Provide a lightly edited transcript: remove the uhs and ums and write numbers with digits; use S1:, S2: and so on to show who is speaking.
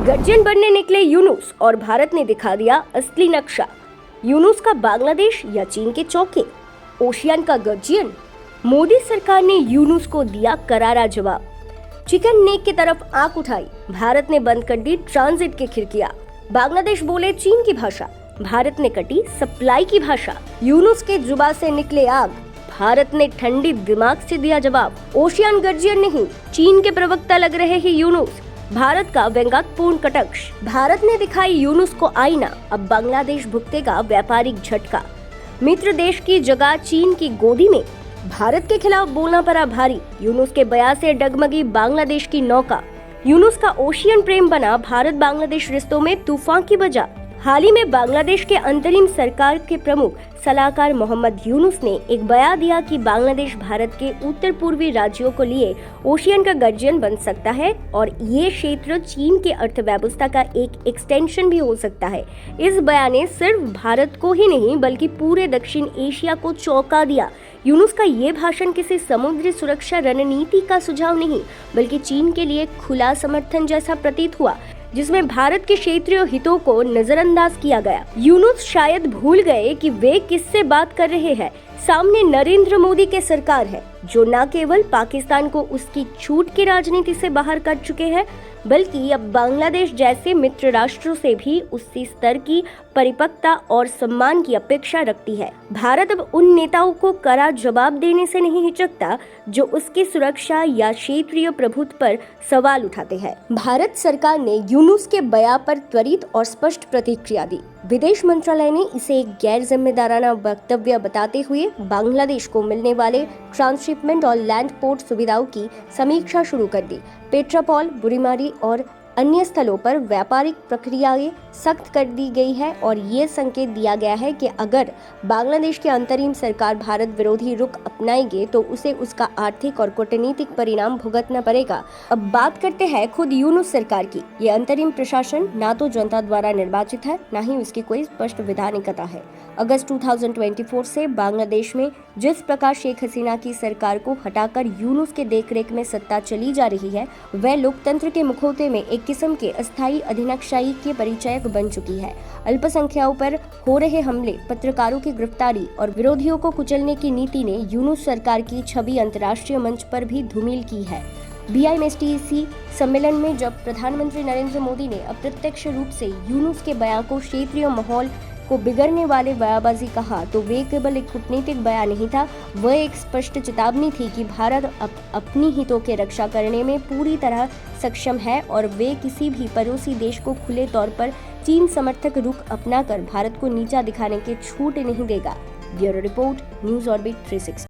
S1: Guardian बनने निकले यूनुस और भारत ने दिखा दिया असली नक्शा। यूनुस का बांग्लादेश या चीन के चौके, ओशियन का गर्जियन। मोदी सरकार ने यूनुस को दिया करारा जवाब। चिकन नेक की तरफ आंख उठाई, भारत ने बंद कर दी ट्रांजिट की खिड़कियां। बांग्लादेश बोले चीन की भाषा, भारत ने कटी सप्लाई की भाषा। यूनुस के जुबा से निकले आग, भारत ने ठंडी दिमाग से दिया जवाब। ओशियन गर्जियन नहीं, चीन के प्रवक्ता लग रहे हैं यूनुस। भारत का व्यंग्यात्मक कटाक्ष, भारत ने दिखाई यूनुस को आईना, अब बांग्लादेश भुगतेगा व्यापारिक झटका। मित्र देश की जगह चीन की गोदी में, भारत के खिलाफ बोलना पड़ा भारी। यूनुस के बयान से डगमगी बांग्लादेश की नौका। यूनुस का ओशियन प्रेम बना भारत बांग्लादेश रिश्तों में तूफान की वजह। हाल ही में बांग्लादेश के अंतरिम सरकार के प्रमुख सलाहकार मोहम्मद यूनुस ने एक बयान दिया कि बांग्लादेश भारत के उत्तर पूर्वी राज्यों को लिए ओशियन का गर्जियन बन सकता है और ये क्षेत्र चीन के अर्थव्यवस्था का एक एक्सटेंशन भी हो सकता है। इस बयान ने सिर्फ भारत को ही नहीं बल्कि पूरे दक्षिण एशिया को चौंका दिया। यूनुस का ये भाषण किसी समुद्री सुरक्षा रणनीति का सुझाव नहीं बल्कि चीन के लिए खुला समर्थन जैसा प्रतीत हुआ, जिसमें भारत के क्षेत्रीय हितों को नजरअंदाज किया गया। यूनुस शायद भूल गए कि वे किससे बात कर रहे हैं। सामने नरेंद्र मोदी के सरकार है जो न केवल पाकिस्तान को उसकी छूट की राजनीति से बाहर कर चुके हैं बल्कि अब बांग्लादेश जैसे मित्र राष्ट्रों से भी उसी स्तर की परिपक्वता और सम्मान की अपेक्षा रखती है। भारत अब उन नेताओं को कड़ा जवाब देने से नहीं हिचकता जो उसकी सुरक्षा या क्षेत्रीय प्रभुत्व पर सवाल उठाते हैं। भारत सरकार ने यूनुस के बयान पर त्वरित और स्पष्ट प्रतिक्रिया दी। विदेश मंत्रालय ने इसे एक गैर जिम्मेदाराना वक्तव्य बताते हुए बांग्लादेश को मिलने वाले ट्रांसशिपमेंट और लैंड पोर्ट सुविधाओं की समीक्षा शुरू कर दी। पेट्रापॉल, बुरीमारी और अन्य स्थलों पर व्यापारिक प्रक्रियाएं सख्त कर दी गई है और ये संकेत दिया गया है कि अगर बांग्लादेश की अंतरिम सरकार भारत विरोधी रुख अपनाएंगे तो उसे उसका आर्थिक और कूटनीतिक परिणाम भुगतना पड़ेगा। अब बात करते हैं खुद यूनुस सरकार की। ये अंतरिम प्रशासन ना तो जनता द्वारा निर्वाचित है, ना ही उसकी कोई स्पष्ट वैधानिकता है। अगस्त 2024 से बांग्लादेश में जिस प्रकार शेख हसीना की सरकार को हटाकर यूनुस के देखरेख में सत्ता चली जा रही है, वह लोकतंत्र के मुखौटे में एक किस्म के अस्थायी अधिनायकशाही के परिचयक बन चुकी है। अल्पसंख्यकों पर हो रहे हमले, पत्रकारों की गिरफ्तारी और विरोधियों को कुचलने की नीति ने यूनुस सरकार की छवि अंतर्राष्ट्रीय मंच पर भी धूमिल की है। BIMSTEC सम्मेलन में जब प्रधानमंत्री नरेंद्र मोदी ने अप्रत्यक्ष रूप से यूनुस के बयान को क्षेत्रीय माहौल को बिगड़ने वाले बयानबाजी कहा तो वे केवल एक कूटनीतिक बयान नहीं था, वह एक स्पष्ट चेतावनी थी कि भारत अपनी हितों की रक्षा करने में पूरी तरह सक्षम है और वे किसी भी पड़ोसी देश को खुले तौर पर चीन समर्थक रुख अपनाकर भारत को नीचा दिखाने की छूट नहीं देगा। Bureau report, news orbit 360।